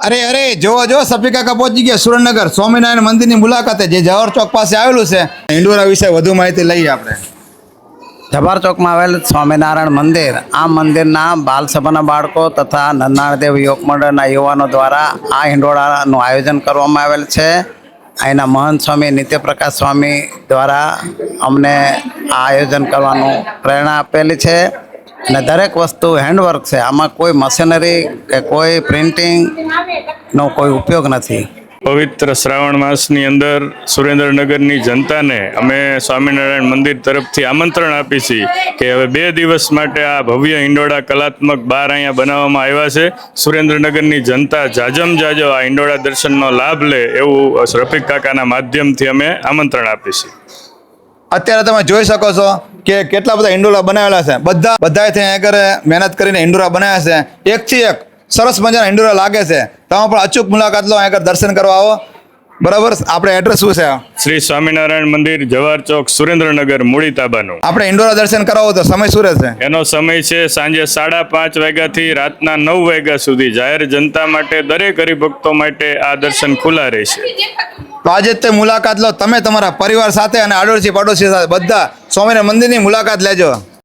અરે અરે જો જો સફી કાકા પહોંચી ગયા સુરેન્દ્રનગર સ્વામિનારાયણ મંદિરની મુલાકાતે, જે જવાહર ચોક પાસે આવેલું છે. હિંડોરા વિશે વધુ માહિતી લઈએ આપણે. જવાહર ચોકમાં આવેલ સ્વામિનારાયણ મંદિર, આ મંદિરના બાલસભાના બાળકો તથા નરનાળદેવ યુવક મંડળના યુવાનો દ્વારા આ હિંડોળાનું આયોજન કરવામાં આવેલ છે. અહીંના મહંત સ્વામી નિત્યપ્રકાશ સ્વામી દ્વારા અમને આ આયોજન કરવાનું પ્રેરણા આપેલી છે. અને દરેક વસ્તુ હેન્ડવર્ક છે, આમાં કોઈ મશીનરી કે કોઈ પ્રિન્ટિંગનો કોઈ ઉપયોગ નથી. પવિત્ર શ્રાવણ માસની અંદર સુરેન્દ્રનગરની જનતાને અમે સ્વામિનારાયણ મંદિર તરફથી આમંત્રણ આપી છીએ કે હવે 2 દિવસ માટે આ ભવ્ય હિંડોળા કલાત્મક બાર અહીંયા બનાવવામાં આવ્યા છે. સુરેન્દ્રનગરની જનતા જાજમ જાજો આ હિંડોળા દર્શનનો લાભ લે એવું રફીક કાકાના માધ્યમથી અમે આમંત્રણ આપી છીએ. અત્યારે તમે જોઈ શકો છો કે કેટલા બધા હિંડોરા બનાવેલા છે. બધાએ ત્યાં આગળ મહેનત કરીને હિંડોરા બનાવ્યા છે. એકથી એક સરસ મજાના હિંડોરા લાગે છે. તમે પણ અચૂક મુલાકાત લો, આગળ દર્શન કરવા આવો. બરાબર, આપણે એડ્રેસ શું છે? શ્રી સ્વામિનારાયણ મંદિર, જવાહર ચોક, સુરેન્દ્રનગર, મૂળી તાબાનું. આપણે હિંડોરા દર્શન કરાવો તો સમય શું રહેશે? એનો સમય છે સાંજે 5:30 વાગ્યાથી રાતના 9 વાગ્યા સુધી. જાહેર જનતા માટે, દરેક હરિભક્તો માટે આ દર્શન ખુલ્લા રહેશે. તો આજે જ તે મુલાકાત લો, તમે તમારા પરિવાર સાથે અને આડોશી પાડોશી સાથે બધા સ્વામિનારાયણ મંદિરની મુલાકાત લેજો.